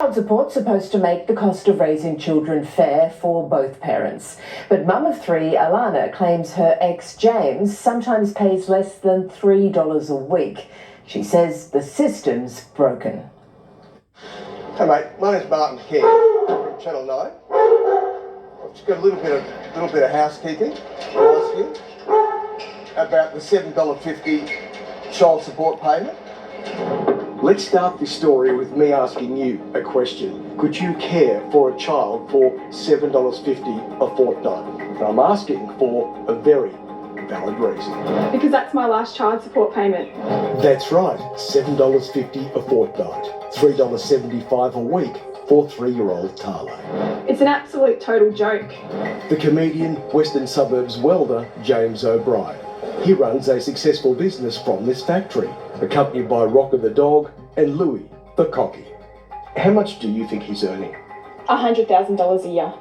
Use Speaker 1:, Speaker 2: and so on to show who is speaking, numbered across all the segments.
Speaker 1: Child support's supposed to make the cost of raising children fair for both parents. But mum of three, Alana, claims her ex, James, sometimes pays less than $3 a week. She says the system's broken.
Speaker 2: Hey mate, my name's Martin King from Channel 9. I've just got a little bit of housekeeping to ask you about the $7.50 child support payment. Let's start this story with me asking you a question. Could you care for a child for $7.50 a fortnight? And I'm asking for a very valid reason.
Speaker 3: Because that's my last child support payment.
Speaker 2: That's right, $7.50 a fortnight, $3.75 a week for 3-year-old Tale.
Speaker 3: It's an absolute total joke.
Speaker 2: The comedian, Western Suburbs welder, James O'Brien. He runs a successful business from this factory, accompanied by Rocker the dog and Louie the cocky. How much do you think he's earning?
Speaker 3: $100,000 a year.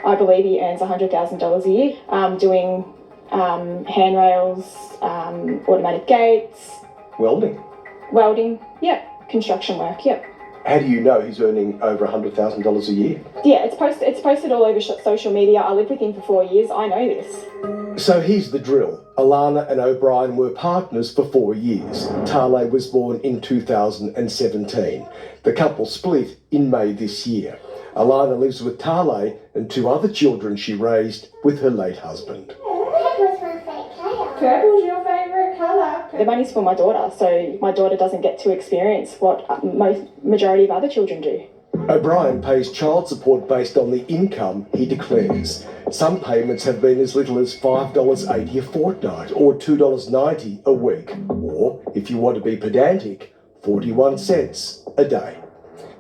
Speaker 3: I believe he earns $100,000 a year doing handrails, automatic gates. Welding, yep. Construction work, yep.
Speaker 2: How do you know he's earning over $100,000 a year?
Speaker 3: Yeah, it's posted all over social media. I lived with him for 4 years. I know this.
Speaker 2: So here's the drill. Alana and O'Brien were partners for 4 years. Tale was born in 2017. The couple split in May this year. Alana lives with Tale and 2 other children she raised with her late husband.
Speaker 3: Purple's your favourite colour. The money's for my daughter, so my daughter doesn't get to experience what majority of other children do.
Speaker 2: O'Brien pays child support based on the income he declares. Some payments have been as little as $5.80 a fortnight or $2.90 a week, or, if you want to be pedantic, 41 cents a day.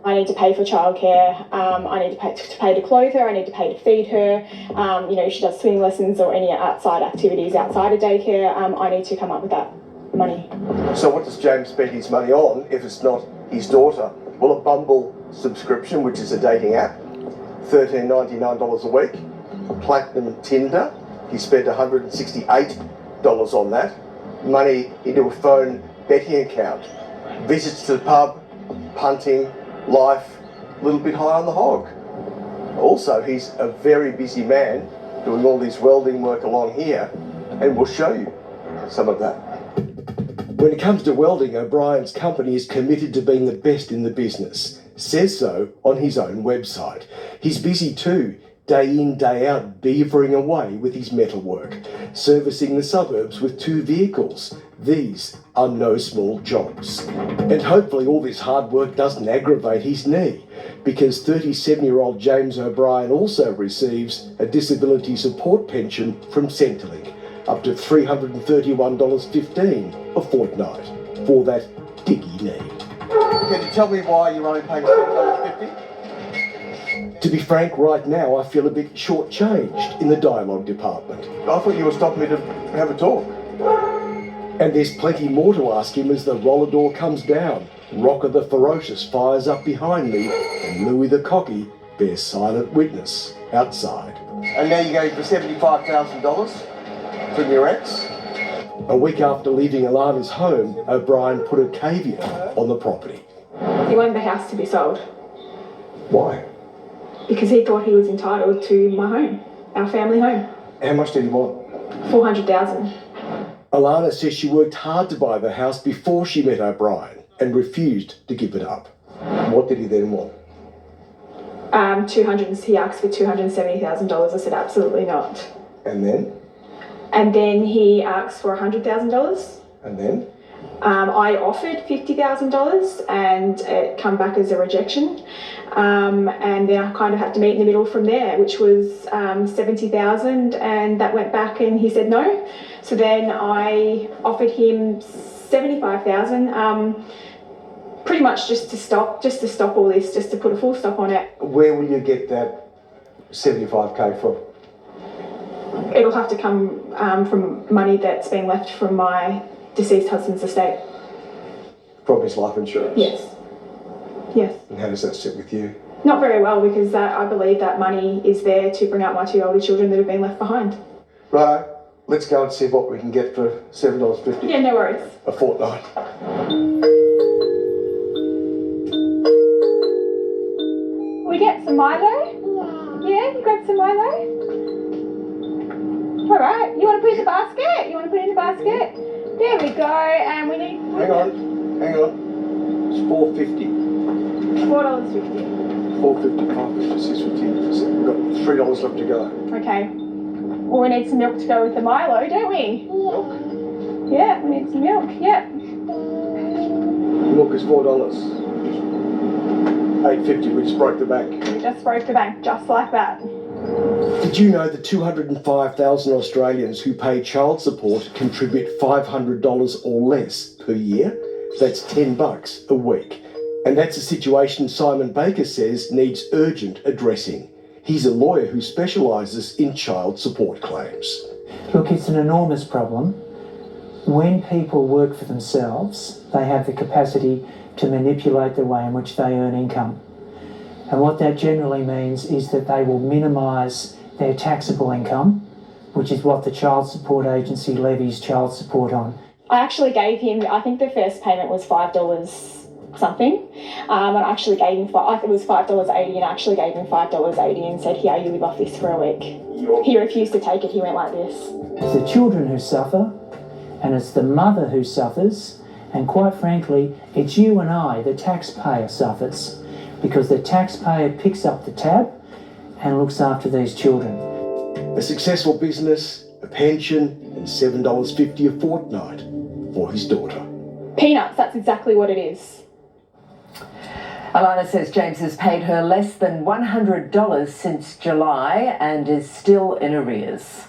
Speaker 3: I need to pay for childcare, I need to pay to clothe her, I need to pay to feed her, if she does swimming lessons or any outside activities outside of daycare, I need to come up with that money.
Speaker 2: So what does James spend his money on if it's not his daughter? Well, a Bumble subscription, which is a dating app, $13.99 a week. Platinum Tinder, he spent $168 on that. Money into a phone betting account. Visits to the pub, punting, life, a little bit high on the hog. Also, he's a very busy man doing all this welding work along here, and we'll show you some of that. When it comes to welding, O'Brien's company is committed to being the best in the business. Says so on his own website. He's busy too, day in, day out, beavering away with his metalwork, servicing the suburbs with 2 vehicles. These are no small jobs. And hopefully all this hard work doesn't aggravate his knee, because 37-year-old James O'Brien also receives a disability support pension from Centrelink, up to $331.15 a fortnight for that diggy knee. Can you tell me why you're only paying $7.50? To be frank, right now I feel a bit shortchanged in the dialogue department. I thought you were stopping me to have a talk. And there's plenty more to ask him as the roller door comes down. Rocker the ferocious fires up behind me, and Louie the cocky bears silent witness outside. And now you're going for $75,000 from your ex? A week after leaving Alana's home, O'Brien put a caveat on the property.
Speaker 3: He wanted the house to be sold.
Speaker 2: Why?
Speaker 3: Because he thought he was entitled to my home, our family home.
Speaker 2: How much did he want?
Speaker 3: $400,000.
Speaker 2: Alana says she worked hard to buy the house before she met O'Brien and refused to give it up. What did he then want?
Speaker 3: He asked for $270,000. I said absolutely not.
Speaker 2: And then?
Speaker 3: And then he asked for $100,000.
Speaker 2: And then?
Speaker 3: I offered $50,000 and it come back as a rejection. And then I kind of had to meet in the middle from there, which was $70,000, and that went back and he said no. So then I offered him $75,000, pretty much just to stop all this, just to put a full stop on it.
Speaker 2: Where will you get that $75K from?
Speaker 3: It'll have to come from money that's been left from my deceased husband's estate.
Speaker 2: From his life insurance?
Speaker 3: Yes. Yes.
Speaker 2: And how does that sit with you?
Speaker 3: Not very well, because I believe that money is there to bring up my 2 older children that have been left behind.
Speaker 2: Right, let's go and see what we can get for $7.50.
Speaker 3: Yeah, no worries.
Speaker 2: A fortnight.
Speaker 3: some Milo? Yeah, you grab some Milo? All right, you want to put it in the basket? You want to put it in the basket? There we go, and we need...
Speaker 2: Hang on. It's $4.50.
Speaker 3: $4.50.
Speaker 2: $4.50, $5.50, $6.50. We've got $3 left to go.
Speaker 3: Okay. Well, we need some milk to go with the Milo, don't we?
Speaker 2: Milk?
Speaker 3: Yeah, we need some milk, yep.
Speaker 2: Milk is $4. $8.50, we just broke the bank.
Speaker 3: We just broke the bank, just like that.
Speaker 2: Did you know that 205,000 Australians who pay child support contribute $500 or less per year? That's $10 a week. And that's a situation Simon Baker says needs urgent addressing. He's a lawyer who specialises in child support claims.
Speaker 4: Look, it's an enormous problem. When people work for themselves, they have the capacity to manipulate the way in which they earn income. And what that generally means is that they will minimise their taxable income, which is what the Child Support Agency levies child support on.
Speaker 3: I actually gave him, I think the first payment was $5 something, and I actually gave him, I think it was $5.80, and I actually gave him $5.80 and said, here, you live off this for a week. He refused to take it, he went like this.
Speaker 4: It's the children who suffer, and it's the mother who suffers, and quite frankly, it's you and I, the taxpayer, suffers, because the taxpayer picks up the tab and looks after these children.
Speaker 2: A successful business, a pension, and $7.50 a fortnight for his daughter.
Speaker 3: Peanuts, that's exactly what it is.
Speaker 1: Alana says James has paid her less than $100 since July and is still in arrears.